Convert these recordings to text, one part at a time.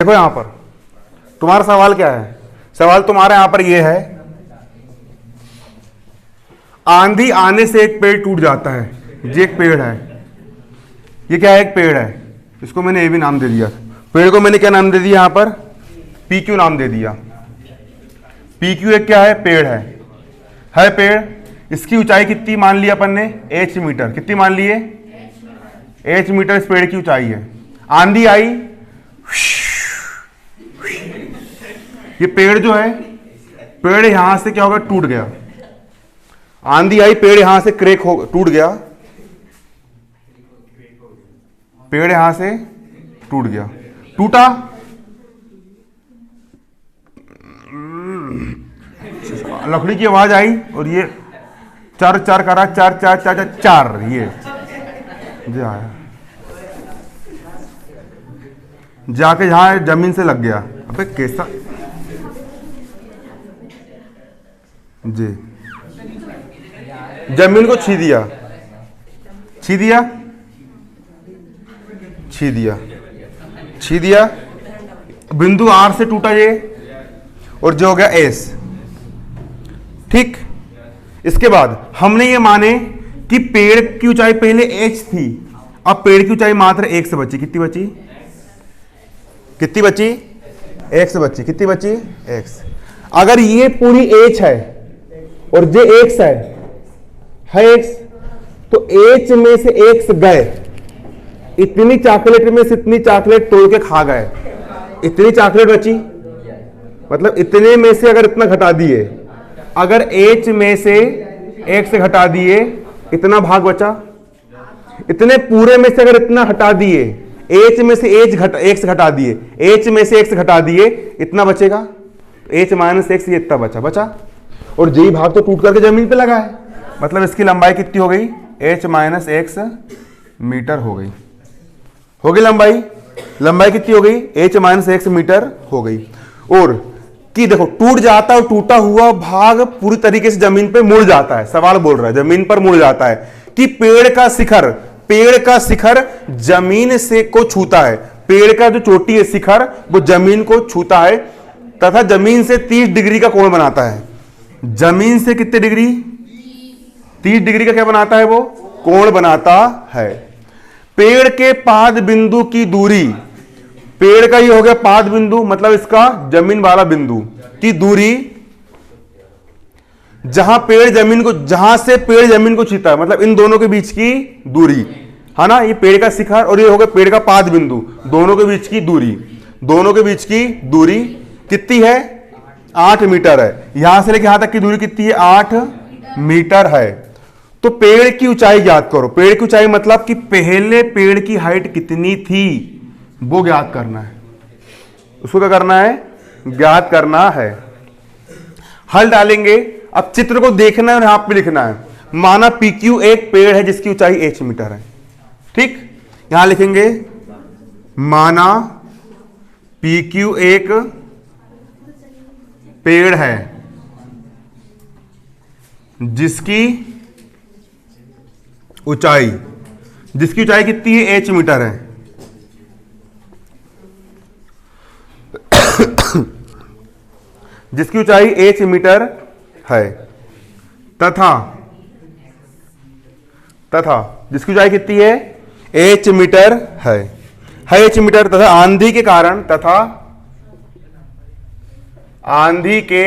देखो यहां पर तुम्हारा सवाल क्या है, सवाल तुम्हारा यहां पर यह है, आंधी आने से एक पेड़ टूट जाता है, ये एक पेड़ है, ये क्या है, एक पेड़ है, इसको मैंने ए भी नाम दे दिया, पेड़ को मैंने क्या नाम दे दिया यहां पर, पी क्यू नाम दे दिया। पी क्यू एक क्या है, पेड़ है पेड़। इसकी ऊंचाई कितनी मान लिया अपन ने, एच मीटर, कितनी मान लिए, एच मीटर इस पेड़ की ऊंचाई है। आंधी आई, ये पेड़ जो है, पेड़ यहां से क्या होगा, टूट गया। आंधी आई, पेड़ यहां से क्रैक हो, टूट गया, पेड़ यहां से टूट गया, टूटा, लकड़ी की आवाज आई और ये चार चार करा, चार चार चार चार चार, ये आया जाके जहां जमीन से लग गया। अबे कैसा जी, जमीन को छी दिया, छी दिया, छी दिया, छी दिया, बिंदु आर से टूटा ये, और जो हो गया एस। ठीक, इसके बाद हमने ये माने कि पेड़ की ऊंचाई पहले एच थी, अब पेड़ की ऊंचाई मात्र एक से बची, कितनी बची, कितनी बची, एक से बची, कितनी बची, एक्स। अगर ये पूरी एच है और जे एक्स है एक्स, तो एच में से एक्स गए, इतनी चॉकलेट में से इतनी चॉकलेट तोड़ के खा गए, इतनी चॉकलेट बची, मतलब इतने में से अगर इतना घटा दिए, अगर एच में से एक से घटा दिए, इतना भाग बचा, इतने पूरे में से अगर इतना हटा दिए, एच में से एक से घटा दिए, एच में से एक से घटा दिए, इतना बचेगा, एच माइनस एक्स, ये इतना बचा, और जी भाग तो टूट करके जमीन पे लगा है, मतलब इसकी लंबाई कितनी हो गई, एच माइनस एक्स मीटर हो गई लंबाई कितनी हो गई, एच माइनस एक्स मीटर हो गई। और कि देखो टूट जाता है और टूटा हुआ भाग पूरी तरीके से जमीन पे मुड़ जाता है, सवाल बोल रहा है जमीन पर मुड़ जाता है, कि पेड़ का शिखर जमीन से को छूता है, पेड़ का जो चोटी है शिखर वो जमीन को छूता है, तथा जमीन से 30 डिग्री का कोण बनाता है। जमीन से कितने डिग्री, 30 डिग्री का क्या बनाता है, वो कोण बनाता है। पेड़ के पाद बिंदु की दूरी, पेड़ का ये हो गया पाद बिंदु, मतलब इसका जमीन वाला बिंदु की दूरी, जहां से पेड़ जमीन को छूता है, मतलब इन दोनों के बीच की दूरी है ना, ये पेड़ का शिखर और ये हो गया पेड़ का पाद बिंदु, दोनों के बीच की दूरी कितनी है, 8 मीटर है। यहां से लेकर यहां तक की दूरी कितनी है, 8 मीटर है। तो पेड़ की ऊंचाई ज्ञात करो, पेड़ की ऊंचाई मतलब कि पहले पेड़ की हाइट कितनी थी वो ज्ञात करना है, उसको क्या करना है, ज्ञात करना है। हल डालेंगे, अब चित्र को देखना है और यहां पे लिखना है। माना PQ एक पेड़ है जिसकी ऊंचाई h मीटर है, ठीक, यहां लिखेंगे माना PQ एक पेड़ है जिसकी ऊंचाई कितनी है, h मीटर है। जिसकी ऊंचाई h मीटर है, तथा जिसकी ऊंचाई कितनी है, h मीटर है h मीटर, तथा आंधी के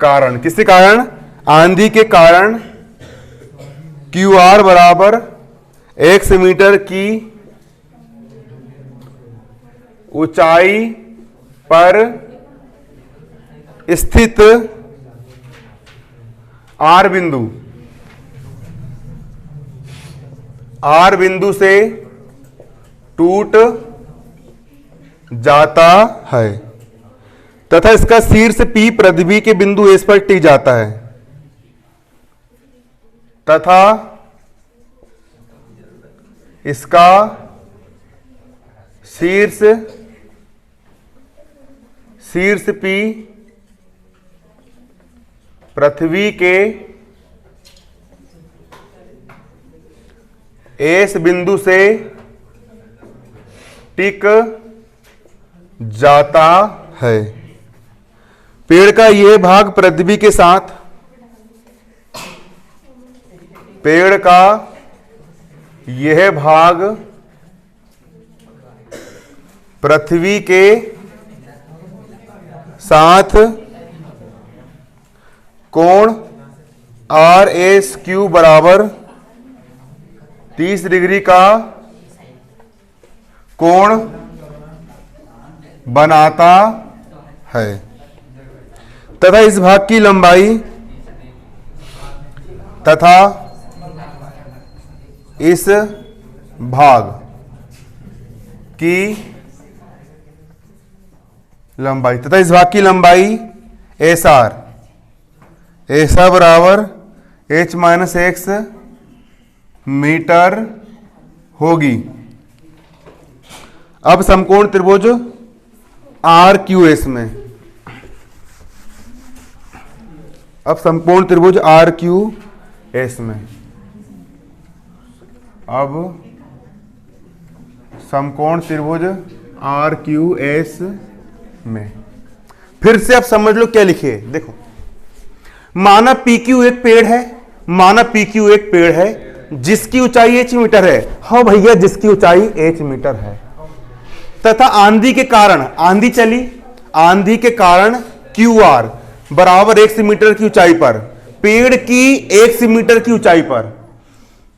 कारण किसके कारण, आंधी के कारण QR बराबर x मीटर की ऊंचाई पर स्थित R बिंदु से टूट जाता है, तथा इसका शीर्ष P पृथ्वी के बिंदु S पर टिक जाता है, तथा इसका शीर्ष P पृथ्वी के S बिंदु से टिक जाता है। पेड़ का यह भाग पृथ्वी के साथ, पेड़ का यह भाग पृथ्वी के साथ कोण RSQ बराबर 30 डिग्री का कोण बनाता है तथा इस भाग की लंबाई तथा इस भाग की लंबाई तथा इस भाग की लंबाई SR बराबर H-X मीटर होगी। अब समकोण त्रिभुज RQS में, अब समकोण त्रिभुज RQS में, अब समकोण त्रिभुज RQS में फिर से आप समझ लो क्या लिखे। देखो, माना PQ एक पेड़ है, माना PQ एक पेड़ है जिसकी ऊंचाई h मीटर है। हाँ भैया, जिसकी ऊंचाई h मीटर है तथा आंधी के कारण, आंधी चली, आंधी के कारण QR बराबर 1 मीटर की ऊंचाई पर, पेड़ की 1 मीटर की ऊंचाई पर,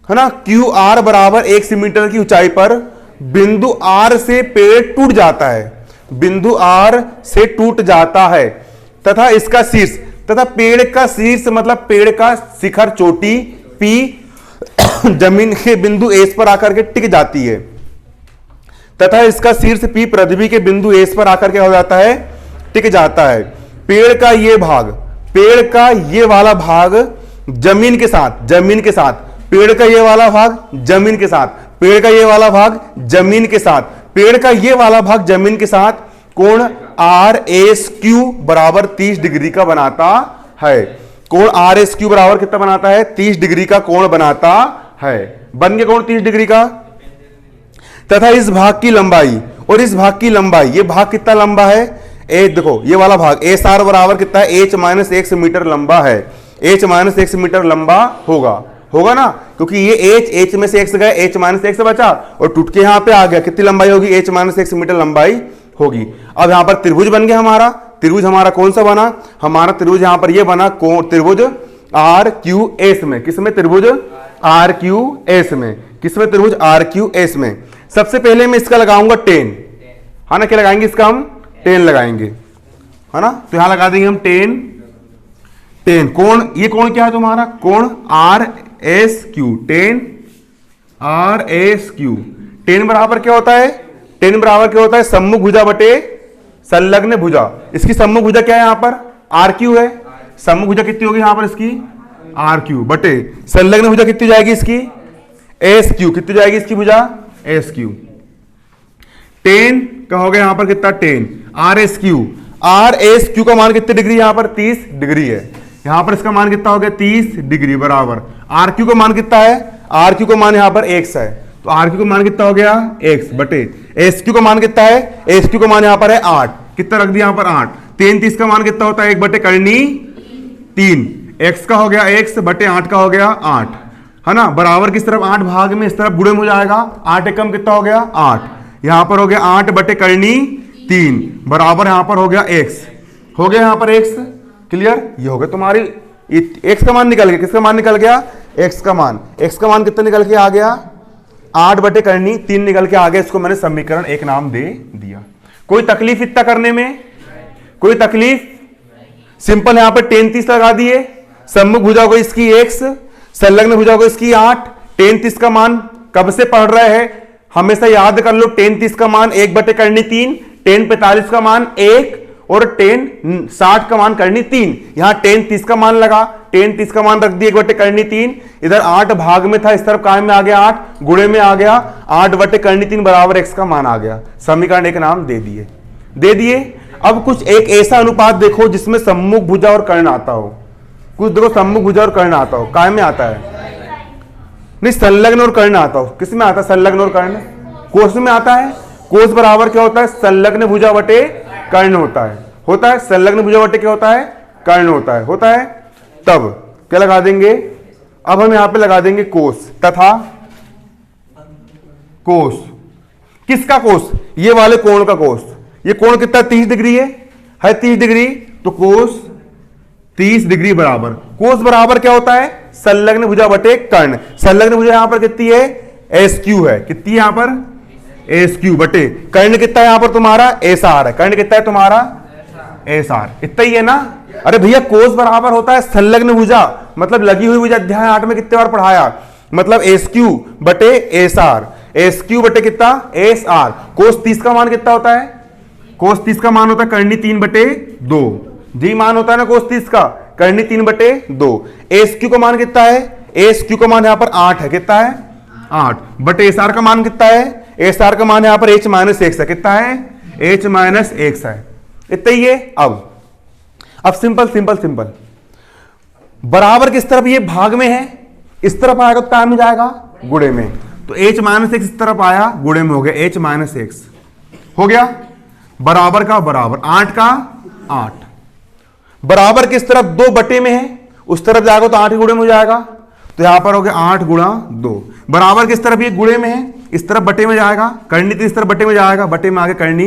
है ना, QR बराबर 1 मीटर की ऊंचाई पर बिंदु R से पेड़ टूट जाता है, बिंदु R से टूट जाता है तथा इसका शीर्ष, तथा पेड़ का शीर्ष मतलब पेड़ का शिखर चोटी P जमीन के बिंदु S पर आकर के टिक जाती है तथा इसका शीर्ष P पृथ्वी के बिंदु S पर आकर के हो जाता है, टिक जाता है। पेड़ का ये भाग, पेड़ का ये वाला भाग जमीन के साथ, जमीन के साथ, पेड़ का ये वाला भाग जमीन के साथ, पेड़ का ये वाला भाग जमीन के साथ, पेड़ का ये वाला भाग जमीन के साथ कोण RSQ बराबर 30 डिग्री का बनाता है। कोण RSQ बराबर कितना बनाता है? 30 डिग्री का कोण बनाता है। बन गया कोण 30 डिग्री का। तथा इस भाग की लंबाई और इस भाग की लंबाई, ये भाग कितना लंबा है? देखो ये वाला भाग SR बराबर कितना है? H-X मीटर लंबा है। H-X मीटर लंबा होगा ना, क्योंकि ये H में से X गया, H-X बचा और टूट के यहां पे आ गया। कितनी लंबाई होगी? H-X मीटर लंबाई होगी। अब यहां पर त्रिभुज बन गया हमारा। त्रिभुज हमारा कौन सा बना? हमारा त्रिभुज यहां पर ये बना त्रिभुज RQS में। किसमें? त्रिभुज RQS में। किसमें? त्रिभुज RQS में। सबसे पहले मैं इसका लगाऊंगा 10, है ना। क्या लगाएंगे इसका? हम 10 लगाएंगे, है ना। तो यहां लगा देंगे हम 10 कोण। ये कोण क्या है तुम्हारा? कोण RSQ। 10 RSQ। 10 बराबर क्या होता है? 10 बराबर क्या होता है? सम्मुख भुजा बटे संलग्न भुजा। इसकी सम्मुख भुजा क्या है? यहां पर RQ है। सम्मुख भुजा कितनी होगी यहां पर इसकी? RQ बटे संलग्न भुजा कितनी जाएगी इसकी? SQ। कितनी जाएगी इसकी भुजा? SQ। 10 का हो गया यहां पर कितना? 10 RSQ का मान कितनी डिग्री? यहां पर 30 डिग्री है। यहां पर इसका मान कितना हो गया? 30 डिग्री बराबर RQ का मान कितना है? RQ का मान यहां पर X है, तो RQ का मान कितना हो गया? X बटे SQ का मान कितना है? SQ का मान यहां पर है 8। कितना रख दिया यहां पर? 8। 33 का मान कितना होता है? 1 बटे करनी 3। X का हो गया X बटे 8 का हो गया 8, है ना। बराबर किस तरफ? 8 भाग में इस तरफ गुणे में हो जाएगा। 8 एकम कितना हो गया? 8। यहां पर हो गया 8 बटे करनी 3 बराबर यहां पर हो गया X। हो गया यहां पर X। क्लियर? ये हो गया तुम्हारी X का मान निकल गया। किसका मान निकल गया? X का मान। X का मान कितना निकल के आ गया? 8 बटे करनी 3 निकल के आ गया। इसको मैंने समीकरण 1 नाम दे दिया। कोई तकलीफ इतना करने में? कोई तकलीफ? सिंपल यहां पर 33 लगा दिए। सम्मुख भुजा को इसकी X, संलग्न भुजा को इसकी 8। 33 का मान कब से पढ़ रहे हैं? हमेशा याद कर लो। 33 का मान 1 बटे करनी 3, 10 45 का मान 1 और 10 60 का मान करनी 3। यहां 10 30 का मान लगा। 10 30 का मान रख दिए 1 बटे करनी 3। इधर 8 भाग में था, इस तरफ काय में आ गया 8, गुणे में आ गया 8 बटे करनी 3 बराबर X का मान आ गया। समीकरण 1 नाम दे दिए। अब कुछ एक ऐसा अनुपात देखो जिसमें सम्मुख भुजा और कर्ण आता हो। कुछ देखो सम्मुख भुजा और कर्ण आता हो। काय में आता है? नहीं, संलग्न और कर्ण आता हो। किस में आता है? संलग्न और कर्ण क्वेश्चन में आता है। कोस बराबर क्या होता है, संलग्न भुजा बटे कर्ण होता है संलग्न भुजा बटे क्या होता है, कर्ण होता है। तब क्या लगा देंगे, अब हम यहां पे लगा देंगे कोस, तथा कोस, किसका कोस, ये वाले कोण का कोस। ये कोण कितना 30 डिग्री है 30 डिग्री, तो कोस 30 डिग्री बराबर, कोस बराबर क्या होता है, संलग्न भुजा बटे कर्ण। संलग्न भुजा यहां पर कितनी है, एस क्यू है, कितनी यहां पर, एस क्यू बटे कर्ण कितना है यहां पर तुम्हारा, एस आर है। कर्ण कितना है तुम्हारा, एस आर, इतना ही है ना। अरे भैया कोस बराबर होता है संलग्न भुजा, मतलब लगी हुई भुजा, अध्याय 8 में कितने बार पढ़ाया, मतलब एस क्यू बटे एस आर, एस क्यू बटे कितना, एस आर। कोस 30 का मान कितना होता है, कोस 30 का मान होता है करनी 3 बटे 2, जी मान होता है ना कोस 30 का, करनी 3 बटे 2। एस क्यू का मान कितना है, एस क्यू का मान यहां पर 8 है, कितना है 8 बटे एस आर का मान कितना है, एस आर का मान यहां पर एच माइनस एक्स है, कितना है, एच माइनस एक्स है, इतना ही है। अब सिंपल बराबर किस तरफ, ये भाग में है, इस तरफ आएगा तो क्या में जाएगा, गुणे में, तो एच माइनस एक्स इस तरफ आया, गुणे में हो गया एच माइनस एक्स, हो गया बराबर का बराबर, 8 का 8। बराबर किस तरफ, 2 बटे में है, उस तरफ जाएगा तो 8 गुणे में हो जाएगा, तो यहां पर हो गया 8 गुणा 2। बराबर किस तरफ, ये गुणे में है, इस तरफ बटे में जाएगा, करनी 3 इस तरफ बटे में जाएगा, बटे में आगे करनी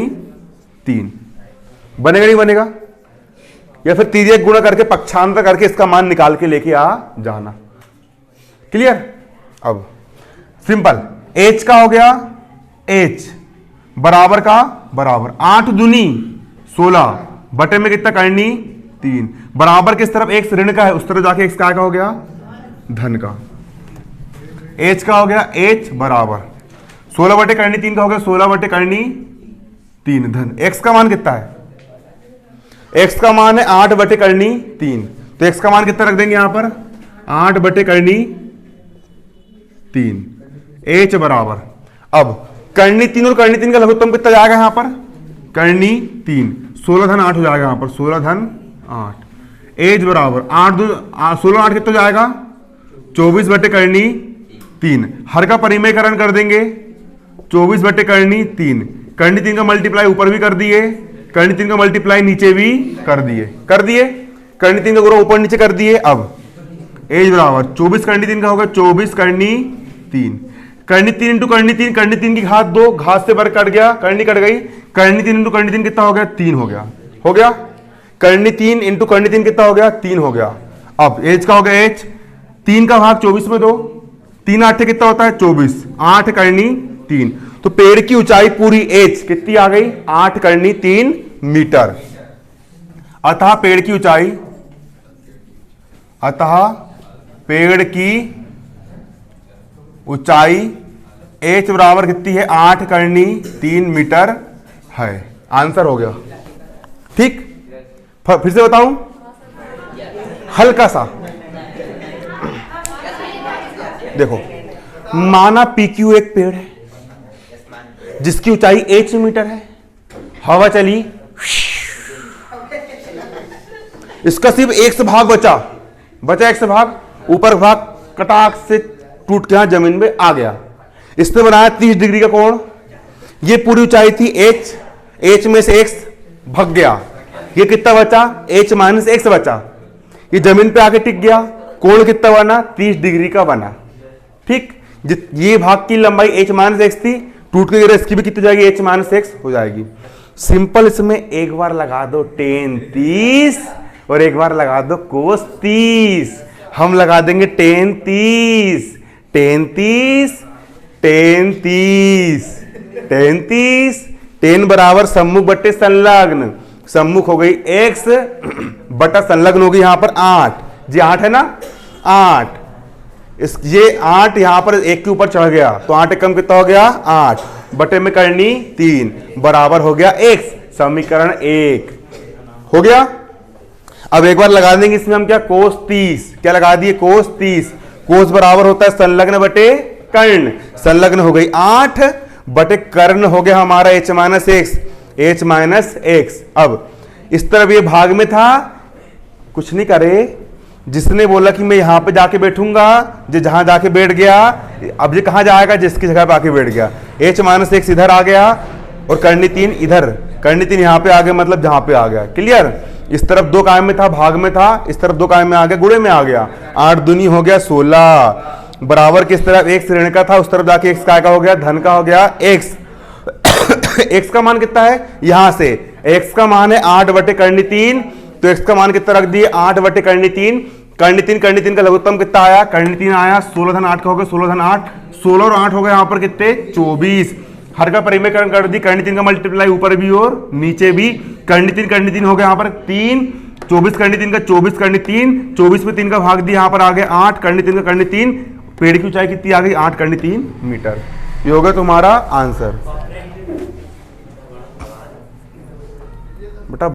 3, बनेगा नहीं बनेगा, या फिर तिर्यक गुणा करके पक्षांतर करके इसका मान निकाल के लेके आ जाना, क्लियर। अब सिंपल, h का हो गया, h बराबर का बराबर 8 दूनी 16 बटे में कितना करनी 3, बराबर किस तरफ, x ऋण का है, उस तरफ जाके x का हो गया धन का। h का हो गया, h बराबर 16 बटे करनी 3 का हो गया 16 बटे करनी 3 धन। x का मान कितना है, x का मान है 8 बटे करनी 3, तो x का मान कितना रख देंगे यहां पर, 8 बटे करनी 3, h बराबर, अब करनी 3 और करनी 3 का लघुत्तम कितना जाएगा यहां पर, करनी 3, 16 धन 8 हो जाएगा यहां पर, 16 धन 8, h बराबर 8 2 16 8 कितना जाएगा 24 बटे करनी 3, हर का परिमेयकरण कर देंगे, 24 बटे करनी 3, करनी 3 का मल्टीप्लाई ऊपर भी कर दिए, करनी 3 का मल्टीप्लाई नीचे भी कर दिए करनी 3 का गुणा ऊपर नीचे कर दिए। अब एज बराबर 24 करनी 3 का होगा 24 करनी 3, करनी 3 इंटू करनी 3, करनी 3 की घात 2, घात से वर्ग कट गया, करनी कट गई, करनी 3 इंटू करनी 3 कितना हो गया 3 हो गया करनी 3 इंटू करनी 3 कितना हो गया 3 हो गया। अब एज का हो गया एच, 3 का भाग 24 में 2, 3 8 कितना होता है 24, 8 करनी 3, तो पेड़ की ऊंचाई पूरी एच कितनी आ गई 8 करनी 3 मीटर। अतः पेड़ की ऊंचाई, एच बराबर कितनी है 8 करनी 3 मीटर है। आंसर हो गया, ठीक। फिर से बताऊं हल्का सा, देखो माना PQ एक पेड़ है जिसकी ऊंचाई h मीटर है, हवा चली, इसका सिर्फ एक से भाग बचा एक से भाग, ऊपर भाग कटाक से टूट के यहां जमीन में आ गया, इसने बनाया 30 डिग्री का कोण, ये पूरी ऊंचाई थी h में से x भाग गया, ये कितना बचा h माइनस x बचा, ये जमीन पे आके टिक गया, कोण कितना बना 30 डिग्री का बना, ठीक। ये भाग की लंबाई h माइनस एक्स थी, टूट के गिरा, इसकी भी कितनी जाएगी h माइनस एक्स हो जाएगी। सिंपल, इसमें एक बार लगा दो tan 30 और एक बार लगा दो cos 30, हम लगा देंगे tan 30, tan 30, tan 30, tan 30, tan बराबर सम्मुख बटे संलग्न, सम्मुख हो गई x बटा संलग्न होगी यहां पर 8, जी 8 है ना 8, ये 8 यहां पर 1 के ऊपर चढ़ गया तो 8 कम कितना हो गया 8 बटे में करनी 3 बराबर हो गया x, समीकरण 1 हो गया। अब एक बार लगा देंगे इसमें हम क्या cos 30, क्या लगा दिए cos 30, cos बराबर होता है संलग्न बटे कर्ण, संलग्न हो गई 8 बटे कर्ण हो गया हमारा h माइनस एक्स। अब इस तरफ ये भाग में था, कुछ नहीं करे, जिसने बोला कि मैं यहां पे जाके बैठूंगा, जो जहां जाके बैठ गया, अब ये कहां जाएगा जिसकी जगह पे आके बैठ गया, h माइनस एक्स इधर आ गया, और करनी 3 इधर, करनी 3 यहाँ पे आ गया, मतलब जहां पे आ गया। क्लियर? इस तरफ 2 कायम में था, भाग में था, इस तरफ 2 कायम में आ गया, गुणे में आ गया। 8 दूनी हो गया 16, बराबर किस तरफ x ऋण का था, उस तरफ जाके x काय का हो गया, धन का हो गया x। x का मान कितना है, यहां से x का मान है 8 बटे करनी 3, तो x का मान कितना रख दिए 8 बटे करनी 3। करनी 3 का लघुत्तम कितना आया, करनी 3 आया 16 धन 8 का हो गया, 16 धन 8, 16 और 8 हो गए यहाँ पर कितने 24। हर का परिमेयकरण कर दी, करनी 3 का मल्टीप्लाई ऊपर भी और नीचे भी। करनी 3 हो गया यहाँ पर 3, 24 करनी 3 का 24 करनी 3, 24 में 3 का भाग दिया, यहाँ पर आ गया 8, करनी 3 का करनी 3, पेड़ की ऊंचाई कितनी आ गई 8 करनी 3 मीटर। ये होगा तुम्हारा आंसर।